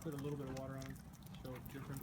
Put a little bit of water on it, show it different.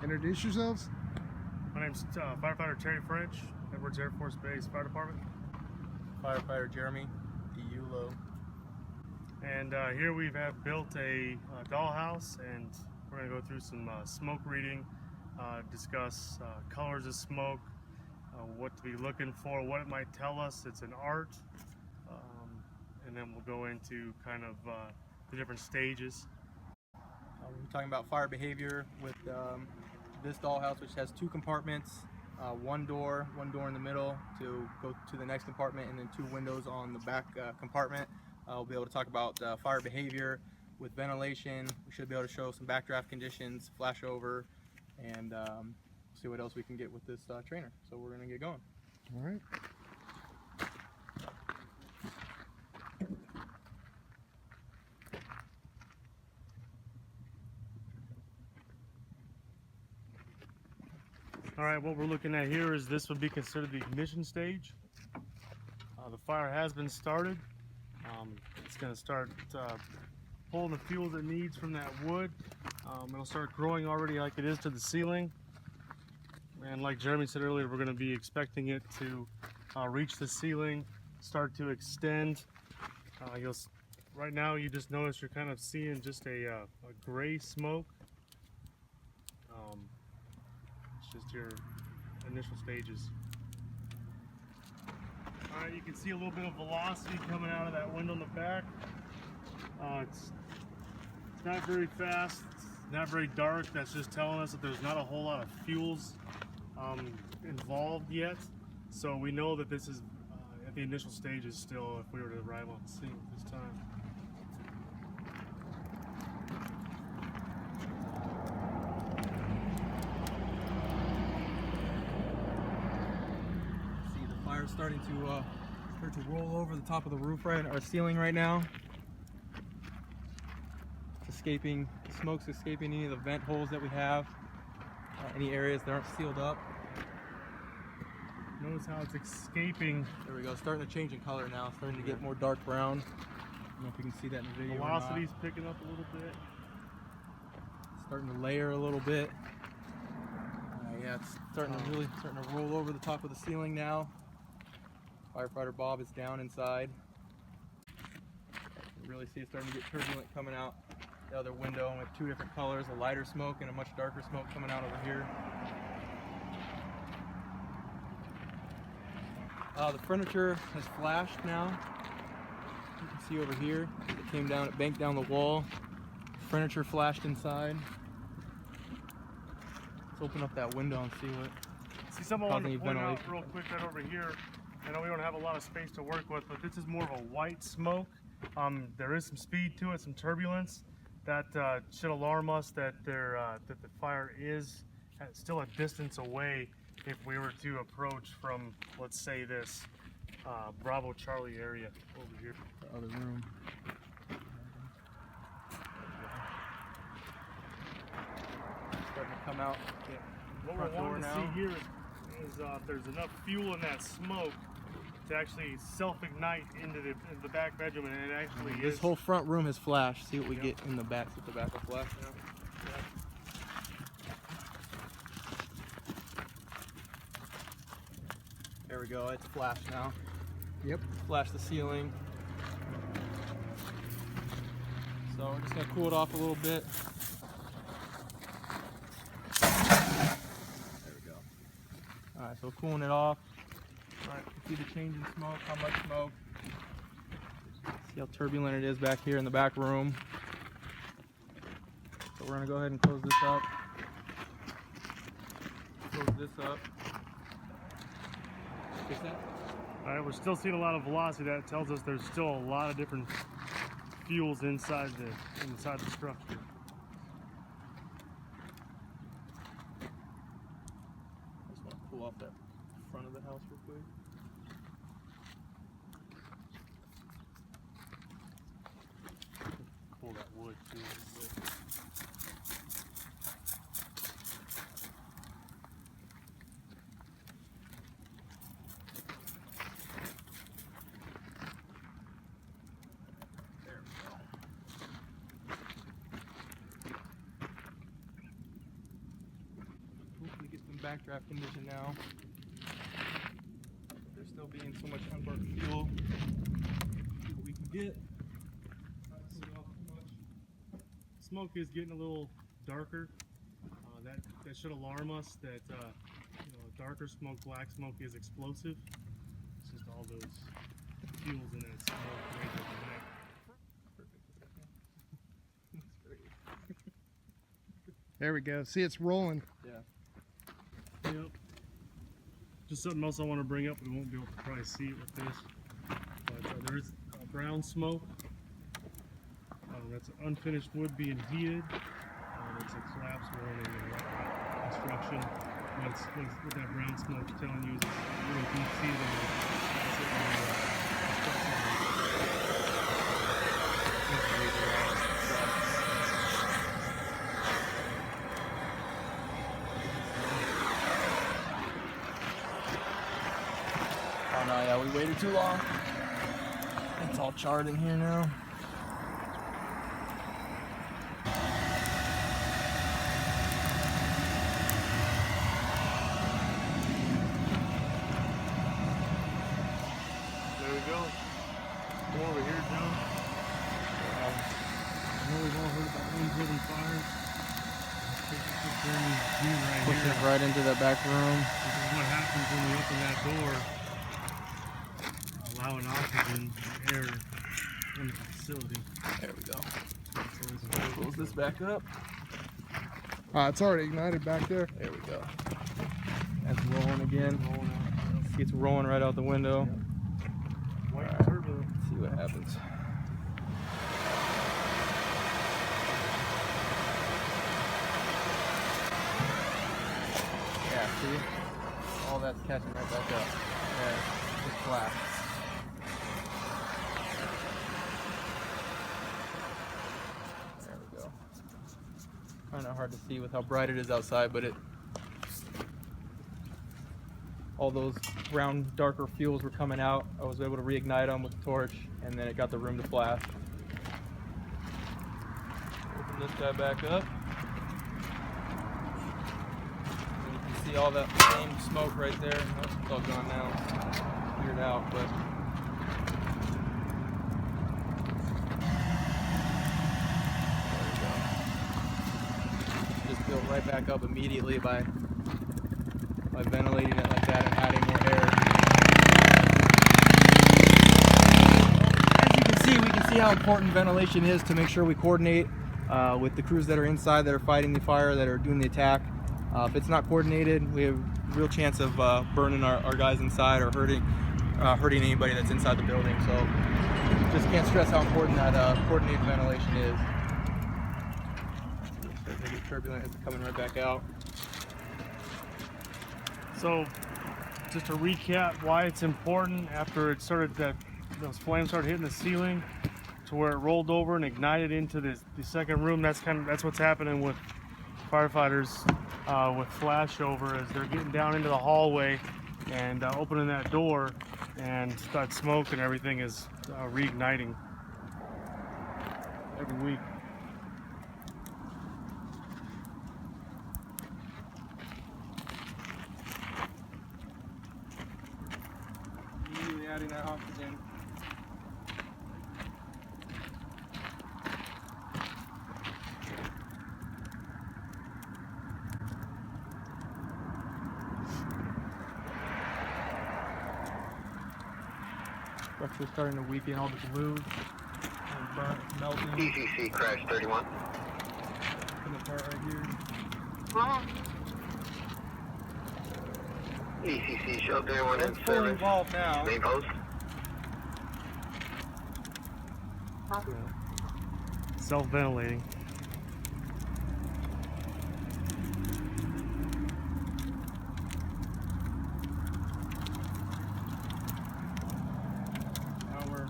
Introduce yourselves. My name's Firefighter Terry French, Edwards Air Force Base Fire Department. Firefighter Jeremy DeUlo. And here we have built a dollhouse, and we're going to go through some smoke reading, discuss colors of smoke, what to be looking for, what it might tell us. It's an art, and then we'll go into kind of the different stages. We're talking about fire behavior with this dollhouse, which has 2 compartments, one door in the middle to go to the next compartment, and then 2 windows on the back compartment. We'll be able to talk about fire behavior with ventilation. We should be able to show some backdraft conditions, flash over, and see what else we can get with this trainer. So we're going to get going. All right. All right, what we're looking at here is this would be considered the ignition stage. The fire has been started. It's going to start pulling the fuels it needs from that wood. It'll start growing already like it is to the ceiling. And like Jeremy said earlier, we're going to be expecting it to reach the ceiling, start to extend. Right now you just notice you're kind of seeing just a gray smoke. It's just your initial stages. Alright, you can see a little bit of velocity coming out of that window in the back. It's not very fast, it's not very dark. That's just telling us that there's not a whole lot of fuels involved yet. So we know that this is at the initial stages still if we were to arrive on the scene at this time. Starting to start to roll over the top of the roof, right, our ceiling right now. It's escaping, the smoke's escaping any of the vent holes that we have, any areas that aren't sealed up. Notice how it's escaping. There we go, starting to change in color now, starting to get more dark brown. I don't know if you can see that in the video. Velocity's picking up a little bit. Starting to layer a little bit. Yeah, it's starting to roll over the top of the ceiling now. Firefighter Bob is down inside. You really see it starting to get turbulent coming out the other window, and we have 2 different colors, a lighter smoke and a much darker smoke coming out over here. The furniture has flashed now. You can see over here, it came down, it banked down the wall. Furniture flashed inside. Let's open up that window and see what. See, someone wanted to point out real quick right over here. I know we don't have a lot of space to work with, but this is more of a white smoke. There is some speed to it, some turbulence. That should alarm us that that the fire is still a distance away if we were to approach from, let's say, this Bravo Charlie area over here. The other room. Starting to come out. Yeah. What we're wanting to see here is if there's enough fuel in that smoke to actually self-ignite into the back bedroom, and it actually is. This whole front room has flashed. See what we get in the back. See if the back will flash now. There we go. It's flashed now. Yep. Flashed the ceiling. So we're just gonna cool it off a little bit. There we go. All right, so cooling it off. All right, you see the change in smoke, how much smoke. See how turbulent it is back here in the back room. So we're gonna go ahead and close this up. Close this up. Fix that? All right, we're still seeing a lot of velocity. That tells us there's still a lot of different fuels inside the structure. I just want to pull off that front of the house real quick. Pull that wood too. There we go. Hopefully get some backdraft condition now. There's still being so much unburnt fuel. See what we can get. Not to see off too much. Smoke is getting a little darker. That should alarm us that darker smoke, black smoke is explosive. It's just all those fuels in that smoke made overnight. There we go. See, it's rolling. Yeah. Yep. Just something else I want to bring up. We won't be able to probably see it with this, but there is brown smoke. That's unfinished wood being heated. It's a collapse warning and construction. What that brown smoke is telling you is it's really deep season. Oh no, yeah, we waited too long. It's all charred in here now. There we go. Come over here, John. I know we've all heard about wind-driven fires. Push it right into the back room. This is what happens when we open that door, allowing oxygen and air into the facility. There we go. So it's always Close this back up. It's already ignited back there. There we go. That's rolling again. rolling out. See, it's rolling right out the window. White Alright. turbulence. Let's see what happens. Yeah, see? All that's catching right back up. Yeah, it's flat. There we go. Kind of hard to see with how bright it is outside, but all those brown, darker fuels were coming out. I was able to reignite them with the torch, and then it got the room to flash. Open this guy back up. And you can see all that same smoke right there. Oh, it's all gone now. Cleared out, but there we go. Just built right back up immediately by ventilating it like that and adding more air. As you can see, we can see how important ventilation is to make sure we coordinate with the crews that are inside, that are fighting the fire, that are doing the attack. If it's not coordinated, we have a real chance of burning our guys inside or hurting anybody that's inside the building. So just can't stress how important that coordinated ventilation is. Starting to get turbulent, it's coming right back out. So, just to recap why it's important, after it started those flames started hitting the ceiling to where it rolled over and ignited into the second room. That's what's happening with firefighters with flashover, as they're getting down into the hallway and opening that door, and that smoke and everything is reigniting every week. Immediately adding that oxygen. Structure's starting to weaken, all the glue and burnt, melting. ECC crash 31. Coming apart right here. ECC shelter, one It's in fully service. involved now. Main post. Self-ventilating. Now we're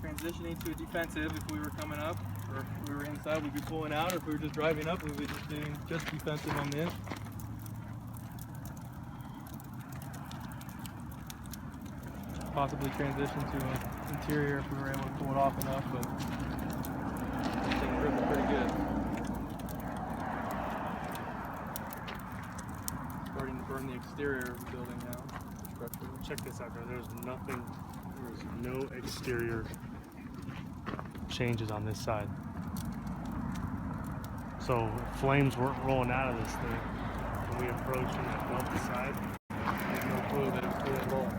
transitioning to a defensive. If we were coming up, or if we were inside, we'd be pulling out. Or if we were just driving up, we would be just doing just defensive on this. Possibly transition to an interior if we were able to pull it off enough, but I think grip is pretty good. Starting to burn the exterior of the building now. The structure. Check this out, bro. There's nothing. There's no exterior changes on this side. So flames weren't rolling out of this thing when we approached from that Delta side. There's no clue that it's fully involved.